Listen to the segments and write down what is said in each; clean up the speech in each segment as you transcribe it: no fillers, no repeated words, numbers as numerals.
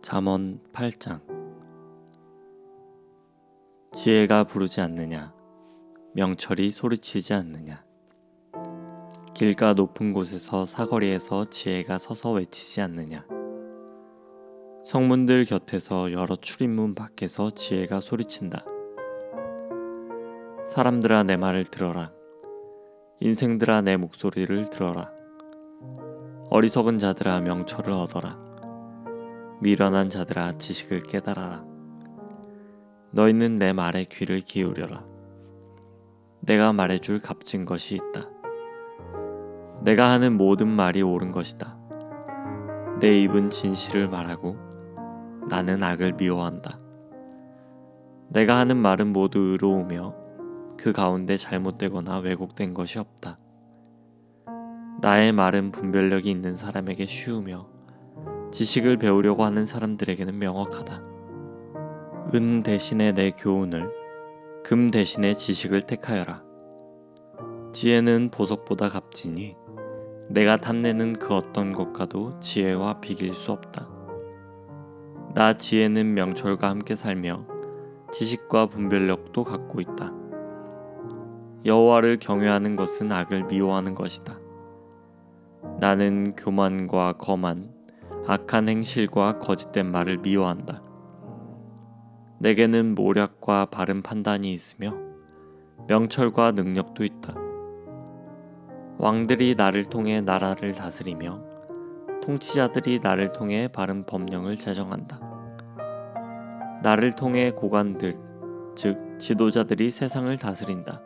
잠언 8장. 지혜가 부르지 않느냐, 명철이 소리치지 않느냐. 길가 높은 곳에서 사거리에서 지혜가 서서 외치지 않느냐. 성문들 곁에서 여러 출입문 밖에서 지혜가 소리친다. 사람들아, 내 말을 들어라. 인생들아, 내 목소리를 들어라. 어리석은 자들아, 명철을 얻어라. 미련한 자들아, 지식을 깨달아라. 너희는 내 말에 귀를 기울여라. 내가 말해줄 값진 것이 있다. 내가 하는 모든 말이 옳은 것이다. 내 입은 진실을 말하고 나는 악을 미워한다. 내가 하는 말은 모두 의로우며 그 가운데 잘못되거나 왜곡된 것이 없다. 나의 말은 분별력이 있는 사람에게 쉬우며 지식을 배우려고 하는 사람들에게는 명확하다. 은 대신에 내 교훈을, 금 대신에 지식을 택하여라. 지혜는 보석보다 값지니 내가 탐내는 그 어떤 것과도 지혜와 비길 수 없다. 나 지혜는 명철과 함께 살며 지식과 분별력도 갖고 있다. 여호와를 경외하는 것은 악을 미워하는 것이다. 나는 교만과 거만, 악한 행실과 거짓된 말을 미워한다. 내게는 모략과 바른 판단이 있으며 명철과 능력도 있다. 왕들이 나를 통해 나라를 다스리며 통치자들이 나를 통해 바른 법령을 제정한다. 나를 통해 고관들, 즉 지도자들이 세상을 다스린다.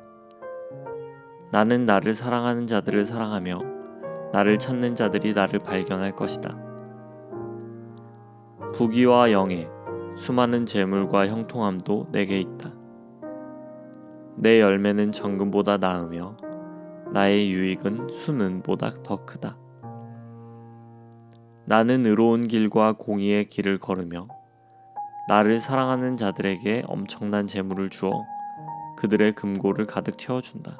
나는 나를 사랑하는 자들을 사랑하며 나를 찾는 자들이 나를 발견할 것이다. 부귀와 영예, 수많은 재물과 형통함도 내게 있다. 내 열매는 정금보다 나으며 나의 유익은 수는보다 더 크다. 나는 의로운 길과 공의의 길을 걸으며 나를 사랑하는 자들에게 엄청난 재물을 주어 그들의 금고를 가득 채워준다.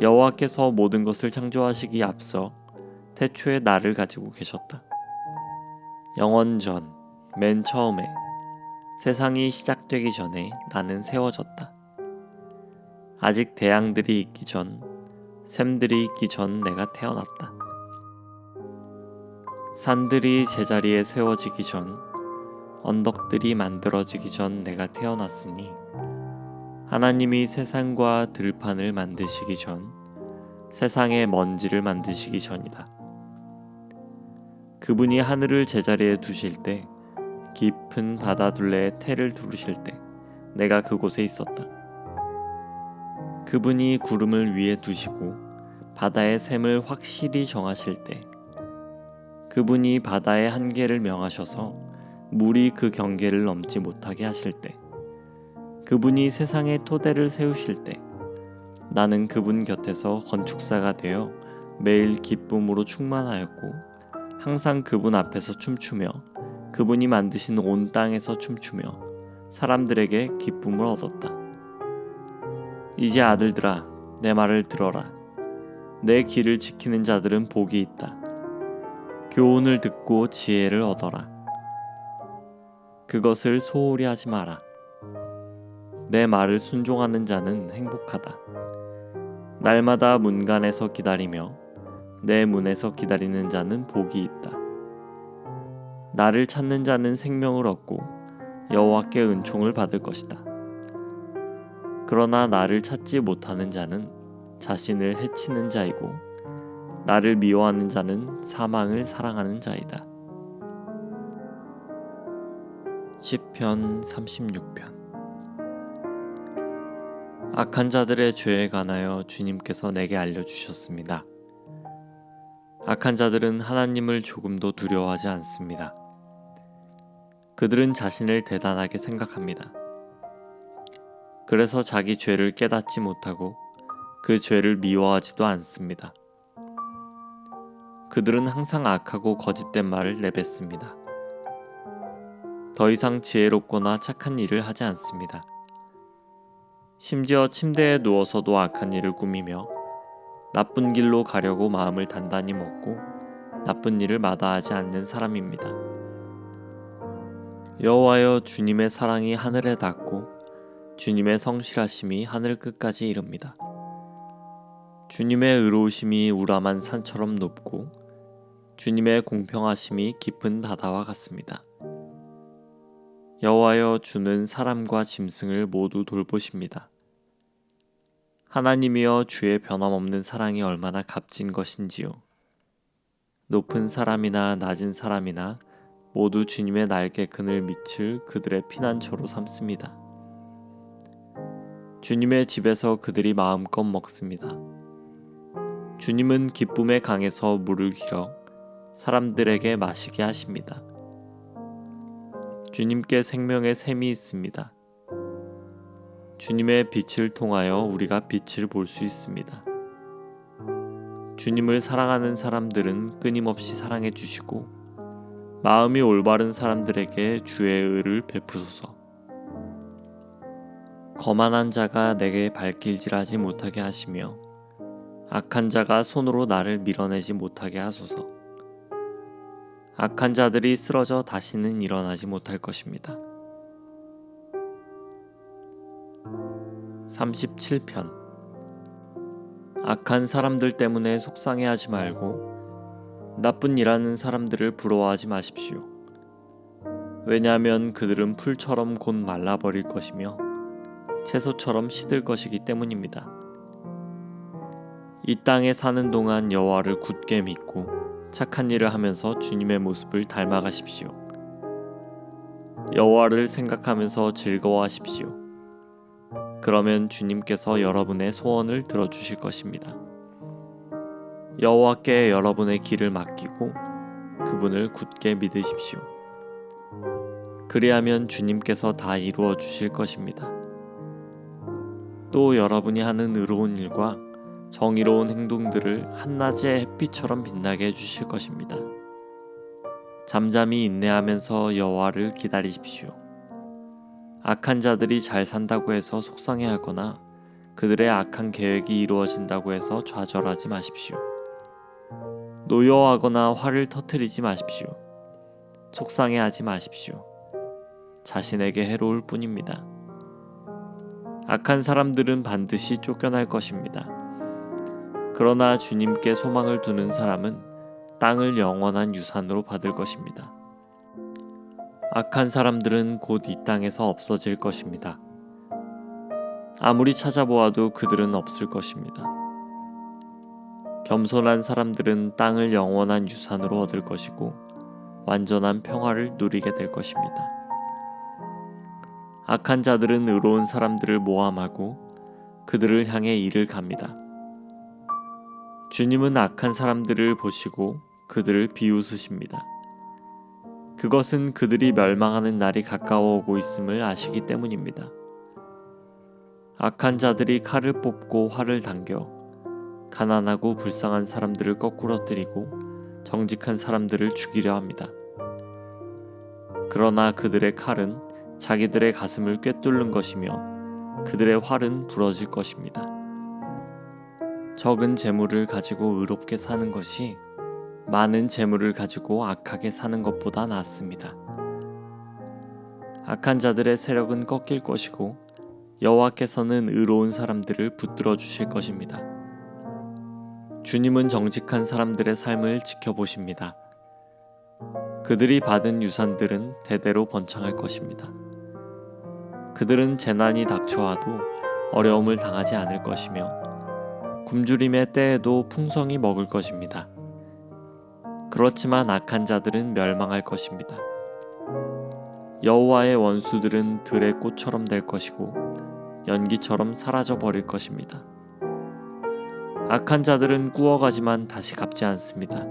여호와께서 모든 것을 창조하시기에 앞서 태초에 나를 가지고 계셨다. 영원 전, 맨 처음에, 세상이 시작되기 전에 나는 세워졌다. 아직 대양들이 있기 전, 샘들이 있기 전 내가 태어났다. 산들이 제자리에 세워지기 전, 언덕들이 만들어지기 전 내가 태어났으니 하나님이 세상과 들판을 만드시기 전, 세상의 먼지를 만드시기 전이다. 그분이 하늘을 제자리에 두실 때, 깊은 바다 둘레에 태를 두르실 때 내가 그곳에 있었다. 그분이 구름을 위에 두시고 바다의 샘을 확실히 정하실 때, 그분이 바다의 한계를 명하셔서 물이 그 경계를 넘지 못하게 하실 때, 그분이 세상의 토대를 세우실 때 나는 그분 곁에서 건축사가 되어 매일 기쁨으로 충만하였고 항상 그분 앞에서 춤추며 그분이 만드신 온 땅에서 춤추며 사람들에게 기쁨을 얻었다. 이제 아들들아, 내 말을 들어라. 내 길을 지키는 자들은 복이 있다. 교훈을 듣고 지혜를 얻어라. 그것을 소홀히 하지 마라. 내 말을 순종하는 자는 행복하다. 날마다 문간에서 기다리며 내 문에서 기다리는 자는 복이 있다. 나를 찾는 자는 생명을 얻고 여호와께 은총을 받을 것이다. 그러나 나를 찾지 못하는 자는 자신을 해치는 자이고 나를 미워하는 자는 사망을 사랑하는 자이다. 시편 36편. 악한 자들의 죄에 관하여 주님께서 내게 알려주셨습니다. 악한 자들은 하나님을 조금도 두려워하지 않습니다. 그들은 자신을 대단하게 생각합니다. 그래서 자기 죄를 깨닫지 못하고 그 죄를 미워하지도 않습니다. 그들은 항상 악하고 거짓된 말을 내뱉습니다. 더 이상 지혜롭거나 착한 일을 하지 않습니다. 심지어 침대에 누워서도 악한 일을 꾸미며 나쁜 길로 가려고 마음을 단단히 먹고 나쁜 일을 마다하지 않는 사람입니다. 여호와여, 주님의 사랑이 하늘에 닿고 주님의 성실하심이 하늘 끝까지 이릅니다. 주님의 의로우심이 우람한 산처럼 높고 주님의 공평하심이 깊은 바다와 같습니다. 여호와여, 주는 사람과 짐승을 모두 돌보십니다. 하나님이여, 주의 변함없는 사랑이 얼마나 값진 것인지요. 높은 사람이나 낮은 사람이나 모두 주님의 날개 그늘 밑을 그들의 피난처로 삼습니다. 주님의 집에서 그들이 마음껏 먹습니다. 주님은 기쁨의 강에서 물을 길어 사람들에게 마시게 하십니다. 주님께 생명의 샘이 있습니다. 주님의 빛을 통하여 우리가 빛을 볼 수 있습니다. 주님을 사랑하는 사람들은 끊임없이 사랑해 주시고 마음이 올바른 사람들에게 주의 의를 베푸소서. 거만한 자가 내게 발길질하지 못하게 하시며 악한 자가 손으로 나를 밀어내지 못하게 하소서. 악한 자들이 쓰러져 다시는 일어나지 못할 것입니다. 37편. 악한 사람들 때문에 속상해하지 말고 나쁜 일하는 사람들을 부러워하지 마십시오. 왜냐하면 그들은 풀처럼 곧 말라버릴 것이며 채소처럼 시들 것이기 때문입니다. 이 땅에 사는 동안 여호와를 굳게 믿고 착한 일을 하면서 주님의 모습을 닮아가십시오. 여호와를 생각하면서 즐거워하십시오. 그러면 주님께서 여러분의 소원을 들어주실 것입니다. 여호와께 여러분의 길을 맡기고 그분을 굳게 믿으십시오. 그리하면 주님께서 다 이루어 주실 것입니다. 또 여러분이 하는 의로운 일과 정의로운 행동들을 한낮의 햇빛처럼 빛나게 해주실 것입니다. 잠잠히 인내하면서 여호와를 기다리십시오. 악한 자들이 잘 산다고 해서 속상해하거나 그들의 악한 계획이 이루어진다고 해서 좌절하지 마십시오. 노여워하거나 화를 터뜨리지 마십시오. 속상해하지 마십시오. 자신에게 해로울 뿐입니다. 악한 사람들은 반드시 쫓겨날 것입니다. 그러나 주님께 소망을 두는 사람은 땅을 영원한 유산으로 받을 것입니다. 악한 사람들은 곧 이 땅에서 없어질 것입니다. 아무리 찾아보아도 그들은 없을 것입니다. 겸손한 사람들은 땅을 영원한 유산으로 얻을 것이고 완전한 평화를 누리게 될 것입니다. 악한 자들은 의로운 사람들을 모함하고 그들을 향해 이를 갑니다. 주님은 악한 사람들을 보시고 그들을 비웃으십니다. 그것은 그들이 멸망하는 날이 가까워 오고 있음을 아시기 때문입니다. 악한 자들이 칼을 뽑고 활을 당겨 가난하고 불쌍한 사람들을 거꾸러뜨리고 정직한 사람들을 죽이려 합니다. 그러나 그들의 칼은 자기들의 가슴을 꿰뚫는 것이며 그들의 활은 부러질 것입니다. 적은 재물을 가지고 의롭게 사는 것이 많은 재물을 가지고 악하게 사는 것보다 낫습니다. 악한 자들의 세력은 꺾일 것이고 여호와께서는 의로운 사람들을 붙들어 주실 것입니다. 주님은 정직한 사람들의 삶을 지켜보십니다. 그들이 받은 유산들은 대대로 번창할 것입니다. 그들은 재난이 닥쳐와도 어려움을 당하지 않을 것이며 굶주림의 때에도 풍성히 먹을 것입니다. 그렇지만 악한 자들은 멸망할 것입니다. 여호와의 원수들은 들의 꽃처럼 될 것이고 연기처럼 사라져 버릴 것입니다. 악한 자들은 꾸어가지만 다시 갚지 않습니다.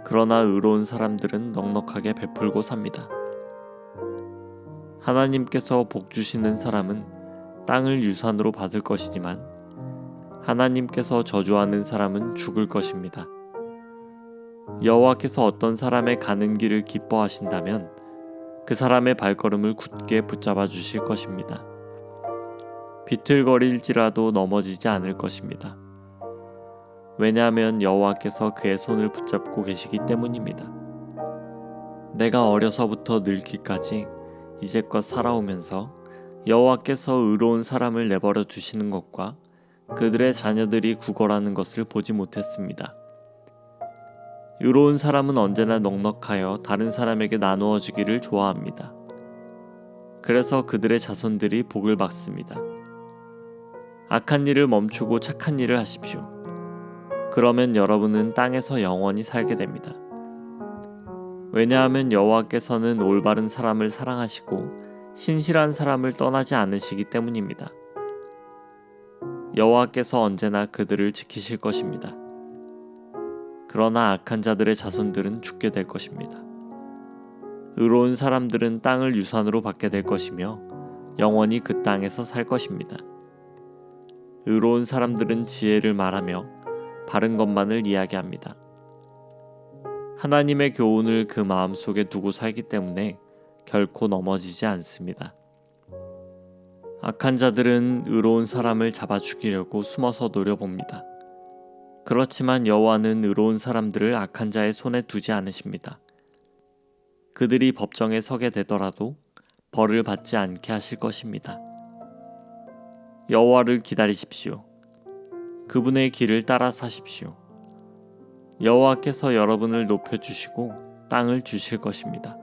그러나 의로운 사람들은 넉넉하게 베풀고 삽니다. 하나님께서 복 주시는 사람은 땅을 유산으로 받을 것이지만 하나님께서 저주하는 사람은 죽을 것입니다. 여호와께서 어떤 사람의 가는 길을 기뻐하신다면 그 사람의 발걸음을 굳게 붙잡아 주실 것입니다. 비틀거릴지라도 넘어지지 않을 것입니다. 왜냐하면 여호와께서 그의 손을 붙잡고 계시기 때문입니다. 내가 어려서부터 늙기까지 이제껏 살아오면서 여호와께서 의로운 사람을 내버려 두시는 것과 그들의 자녀들이 구걸하는 것을 보지 못했습니다. 의로운 사람은 언제나 넉넉하여 다른 사람에게 나누어 주기를 좋아합니다. 그래서 그들의 자손들이 복을 받습니다. 악한 일을 멈추고 착한 일을 하십시오. 그러면 여러분은 땅에서 영원히 살게 됩니다. 왜냐하면 여호와께서는 올바른 사람을 사랑하시고 신실한 사람을 떠나지 않으시기 때문입니다. 여호와께서 언제나 그들을 지키실 것입니다. 그러나 악한 자들의 자손들은 죽게 될 것입니다. 의로운 사람들은 땅을 유산으로 받게 될 것이며 영원히 그 땅에서 살 것입니다. 의로운 사람들은 지혜를 말하며 바른 것만을 이야기합니다. 하나님의 교훈을 그 마음속에 두고 살기 때문에 결코 넘어지지 않습니다. 악한 자들은 의로운 사람을 잡아 죽이려고 숨어서 노려봅니다. 그렇지만 여호와는 의로운 사람들을 악한 자의 손에 두지 않으십니다. 그들이 법정에 서게 되더라도 벌을 받지 않게 하실 것입니다. 여호와를 기다리십시오. 그분의 길을 따라 사십시오. 여호와께서 여러분을 높여주시고 땅을 주실 것입니다.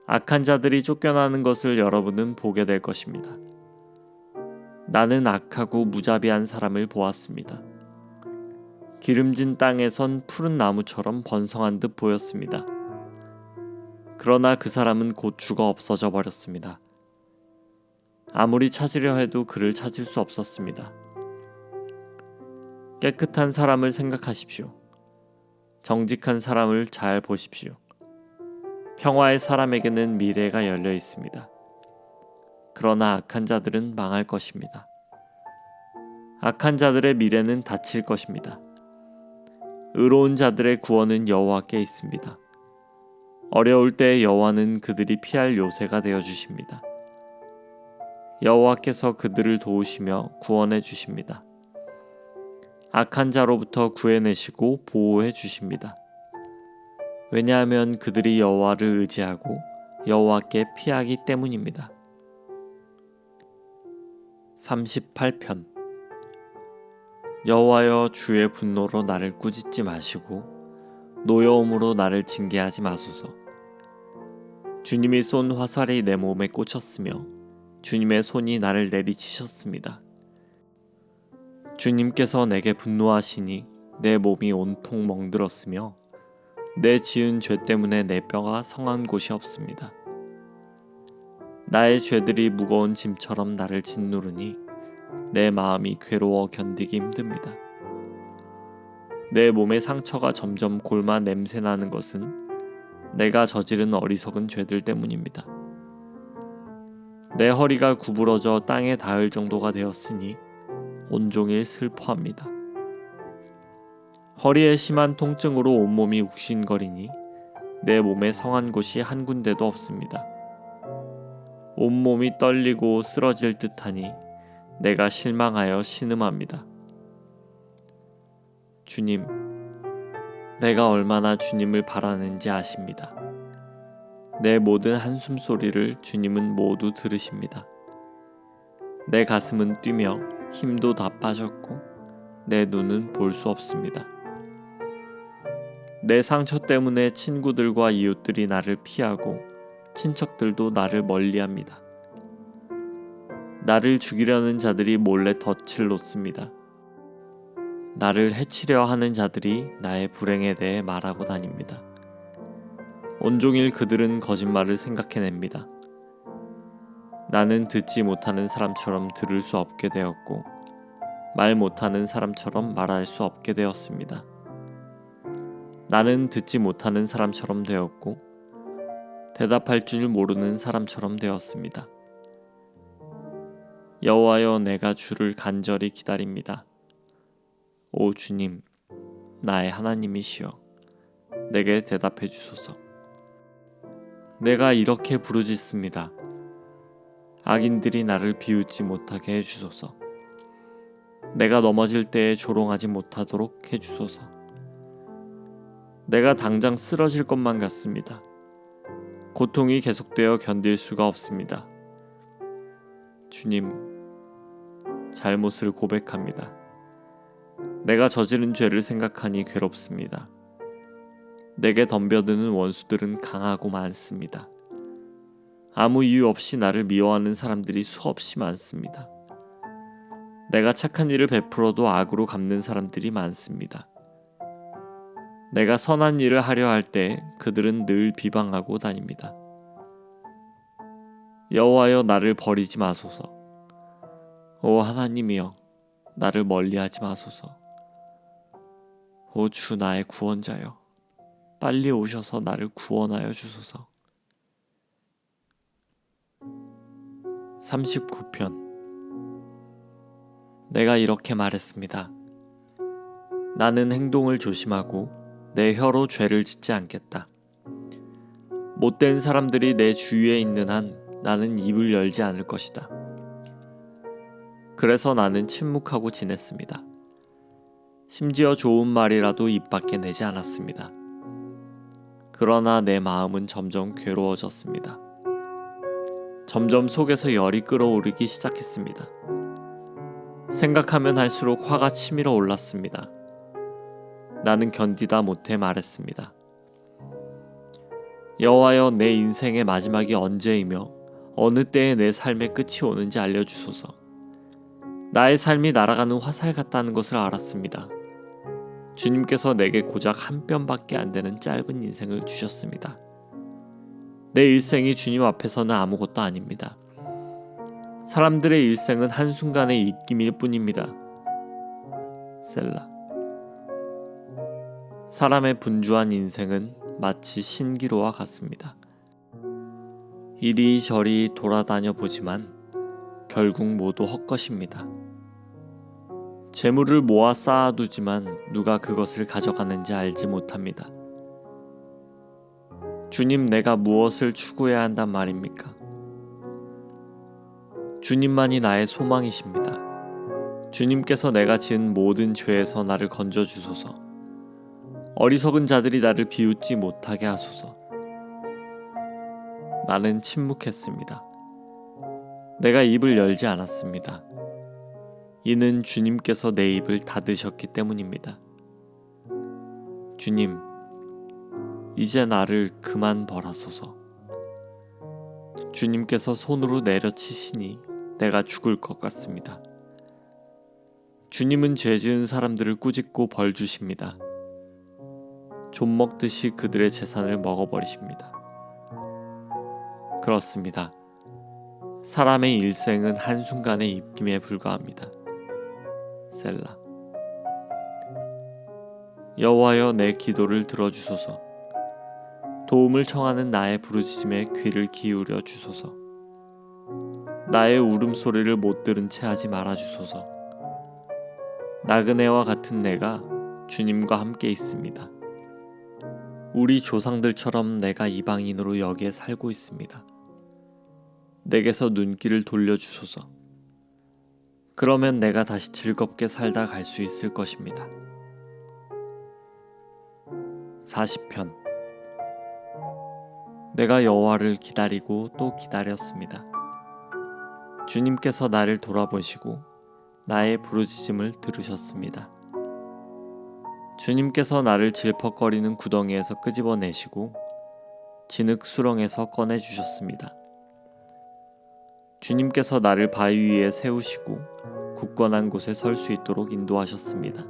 악한 자들이 쫓겨나는 것을 여러분은 보게 될 것입니다. 나는 악하고 무자비한 사람을 보았습니다. 기름진 땅에선 푸른 나무처럼 번성한 듯 보였습니다. 그러나 그 사람은 곧 죽어 없어져 버렸습니다. 아무리 찾으려 해도 그를 찾을 수 없었습니다. 깨끗한 사람을 생각하십시오. 정직한 사람을 잘 보십시오. 평화의 사람에게는 미래가 열려 있습니다. 그러나 악한 자들은 망할 것입니다. 악한 자들의 미래는 닫힐 것입니다. 의로운 자들의 구원은 여호와께 있습니다. 어려울 때 여호와는 그들이 피할 요새가 되어 주십니다. 여호와께서 그들을 도우시며 구원해 주십니다. 악한 자로부터 구해내시고 보호해 주십니다. 왜냐하면 그들이 여호와를 의지하고 여호와께 피하기 때문입니다. 38편. 여호와여, 주의 분노로 나를 꾸짖지 마시고 노여움으로 나를 징계하지 마소서. 주님이 쏜 화살이 내 몸에 꽂혔으며 주님의 손이 나를 내리치셨습니다. 주님께서 내게 분노하시니 내 몸이 온통 멍들었으며 내 지은 죄 때문에 내 뼈가 성한 곳이 없습니다. 나의 죄들이 무거운 짐처럼 나를 짓누르니 내 마음이 괴로워 견디기 힘듭니다. 내 몸의 상처가 점점 골마 냄새나는 것은 내가 저지른 어리석은 죄들 때문입니다. 내 허리가 구부러져 땅에 닿을 정도가 되었으니 온종일 슬퍼합니다. 허리에 심한 통증으로 온몸이 욱신거리니 내 몸에 성한 곳이 한 군데도 없습니다. 온몸이 떨리고 쓰러질 듯하니 내가 실망하여 신음합니다. 주님, 내가 얼마나 주님을 바라는지 아십니다. 내 모든 한숨 소리를 주님은 모두 들으십니다. 내 가슴은 뛰며 힘도 다 빠졌고 내 눈은 볼 수 없습니다. 내 상처 때문에 친구들과 이웃들이 나를 피하고 친척들도 나를 멀리합니다. 나를 죽이려는 자들이 몰래 덫을 놓습니다. 나를 해치려 하는 자들이 나의 불행에 대해 말하고 다닙니다. 온종일 그들은 거짓말을 생각해냅니다. 나는 듣지 못하는 사람처럼 들을 수 없게 되었고 말 못하는 사람처럼 말할 수 없게 되었습니다. 나는 듣지 못하는 사람처럼 되었고 대답할 줄 모르는 사람처럼 되었습니다. 여호와여, 내가 주를 간절히 기다립니다. 오 주님, 나의 하나님이시여, 내게 대답해 주소서. 내가 이렇게 부르짖습니다. 악인들이 나를 비웃지 못하게 해주소서. 내가 넘어질 때에 조롱하지 못하도록 해주소서. 내가 당장 쓰러질 것만 같습니다. 고통이 계속되어 견딜 수가 없습니다. 주님, 잘못을 고백합니다. 내가 저지른 죄를 생각하니 괴롭습니다. 내게 덤벼드는 원수들은 강하고 많습니다. 아무 이유 없이 나를 미워하는 사람들이 수없이 많습니다. 내가 착한 일을 베풀어도 악으로 갚는 사람들이 많습니다. 내가 선한 일을 하려 할 때 그들은 늘 비방하고 다닙니다. 여호와여, 나를 버리지 마소서. 오 하나님이여, 나를 멀리하지 마소서. 오 주 나의 구원자여, 빨리 오셔서 나를 구원하여 주소서. 39편. 내가 이렇게 말했습니다. 나는 행동을 조심하고 내 혀로 죄를 짓지 않겠다. 못된 사람들이 내 주위에 있는 한 나는 입을 열지 않을 것이다. 그래서 나는 침묵하고 지냈습니다. 심지어 좋은 말이라도 입 밖에 내지 않았습니다. 그러나 내 마음은 점점 괴로워졌습니다. 점점 속에서 열이 끓어오르기 시작했습니다. 생각하면 할수록 화가 치밀어 올랐습니다. 나는 견디다 못해 말했습니다. 여호와여, 내 인생의 마지막이 언제이며 어느 때에 내 삶의 끝이 오는지 알려주소서. 나의 삶이 날아가는 화살 같다는 것을 알았습니다. 주님께서 내게 고작 한 뼘밖에 안 되는 짧은 인생을 주셨습니다. 내 일생이 주님 앞에서는 아무것도 아닙니다. 사람들의 일생은 한순간의 입김일 뿐입니다. 셀라. 사람의 분주한 인생은 마치 신기루와 같습니다. 이리저리 돌아다녀 보지만 결국 모두 헛것입니다. 재물을 모아 쌓아두지만 누가 그것을 가져가는지 알지 못합니다. 주님, 내가 무엇을 추구해야 한단 말입니까? 주님만이 나의 소망이십니다. 주님께서 내가 지은 모든 죄에서 나를 건져주소서. 어리석은 자들이 나를 비웃지 못하게 하소서. 나는 침묵했습니다. 내가 입을 열지 않았습니다. 이는 주님께서 내 입을 닫으셨기 때문입니다. 주님, 이제 나를 그만 벌하소서. 주님께서 손으로 내려치시니 내가 죽을 것 같습니다. 주님은 죄 지은 사람들을 꾸짖고 벌 주십니다. 좀 먹듯이 그들의 재산을 먹어버리십니다. 그렇습니다. 사람의 일생은 한순간의 입김에 불과합니다. 셀라. 여호와여, 내 기도를 들어주소서. 도움을 청하는 나의 부르짖음에 귀를 기울여 주소서. 나의 울음소리를 못 들은 채 하지 말아 주소서. 나그네와 같은 내가 주님과 함께 있습니다. 우리 조상들처럼 내가 이방인으로 여기에 살고 있습니다. 내게서 눈길을 돌려주소서. 그러면 내가 다시 즐겁게 살다 갈 수 있을 것입니다. 40편. 내가 여호와를 기다리고 또 기다렸습니다. 주님께서 나를 돌아보시고 나의 부르짖음을 들으셨습니다. 주님께서 나를 질퍽거리는 구덩이에서 끄집어내시고 진흙 수렁에서 꺼내주셨습니다. 주님께서 나를 바위 위에 세우시고 굳건한 곳에 설 수 있도록 인도하셨습니다.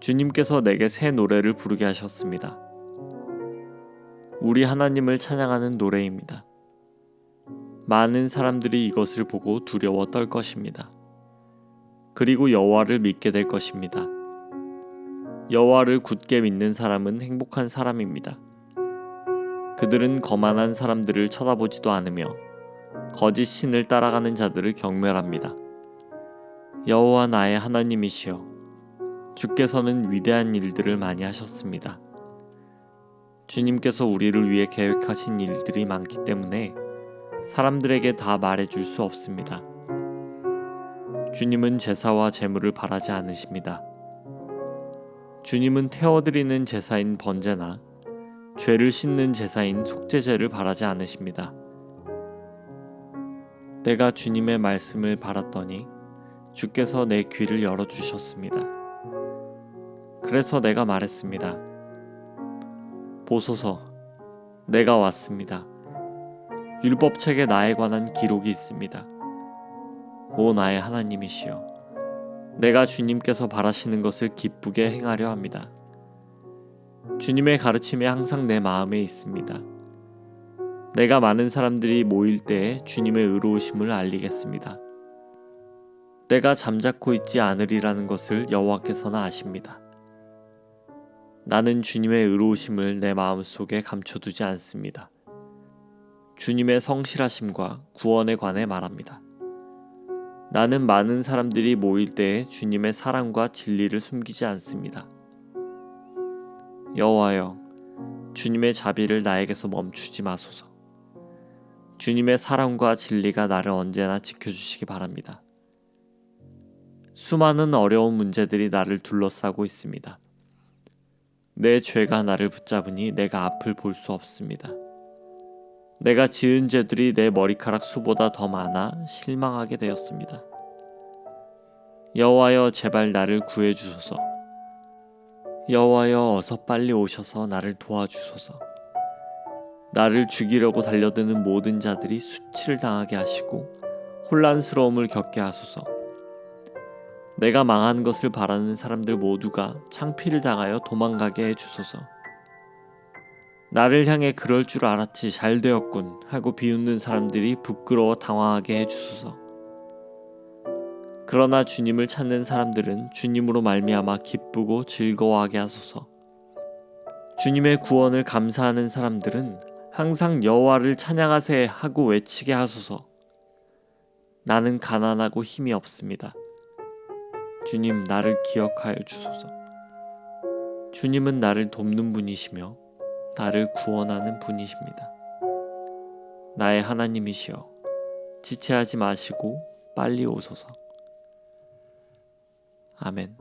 주님께서 내게 새 노래를 부르게 하셨습니다. 우리 하나님을 찬양하는 노래입니다. 많은 사람들이 이것을 보고 두려워 떨 것입니다. 그리고 여호와를 믿게 될 것입니다. 여호와를 굳게 믿는 사람은 행복한 사람입니다. 그들은 거만한 사람들을 쳐다보지도 않으며 거짓 신을 따라가는 자들을 경멸합니다. 여호와 나의 하나님이시여, 주께서는 위대한 일들을 많이 하셨습니다. 주님께서 우리를 위해 계획하신 일들이 많기 때문에 사람들에게 다 말해줄 수 없습니다. 주님은 제사와 제물을 바라지 않으십니다. 주님은 태워드리는 제사인 번제나 죄를 씻는 제사인 속죄제를 바라지 않으십니다. 내가 주님의 말씀을 바랐더니 주께서 내 귀를 열어주셨습니다. 그래서 내가 말했습니다. 보소서, 내가 왔습니다. 율법책에 나에 관한 기록이 있습니다. 오 나의 하나님이시여, 내가 주님께서 바라시는 것을 기쁘게 행하려 합니다. 주님의 가르침이 항상 내 마음에 있습니다. 내가 많은 사람들이 모일 때에 주님의 의로우심을 알리겠습니다. 내가 잠자코 있지 않으리라는 것을 여호와께서는 아십니다. 나는 주님의 의로우심을 내 마음속에 감춰두지 않습니다. 주님의 성실하심과 구원에 관해 말합니다. 나는 많은 사람들이 모일 때에 주님의 사랑과 진리를 숨기지 않습니다. 여호와여, 주님의 자비를 나에게서 멈추지 마소서. 주님의 사랑과 진리가 나를 언제나 지켜주시기 바랍니다. 수많은 어려운 문제들이 나를 둘러싸고 있습니다. 내 죄가 나를 붙잡으니 내가 앞을 볼 수 없습니다. 내가 지은 죄들이 내 머리카락 수보다 더 많아 실망하게 되었습니다. 여호와여, 제발 나를 구해주소서. 여호와여, 어서 빨리 오셔서 나를 도와주소서. 나를 죽이려고 달려드는 모든 자들이 수치를 당하게 하시고 혼란스러움을 겪게 하소서. 내가 망한 것을 바라는 사람들 모두가 창피를 당하여 도망가게 해주소서. 나를 향해 그럴 줄 알았지, 잘 되었군 하고 비웃는 사람들이 부끄러워 당황하게 해주소서. 그러나 주님을 찾는 사람들은 주님으로 말미암아 기쁘고 즐거워하게 하소서. 주님의 구원을 감사하는 사람들은 항상 여호와를 찬양하세 하고 외치게 하소서. 나는 가난하고 힘이 없습니다. 주님, 나를 기억하여 주소서. 주님은 나를 돕는 분이시며 나를 구원하는 분이십니다. 나의 하나님이시여, 지체하지 마시고 빨리 오소서. 아멘.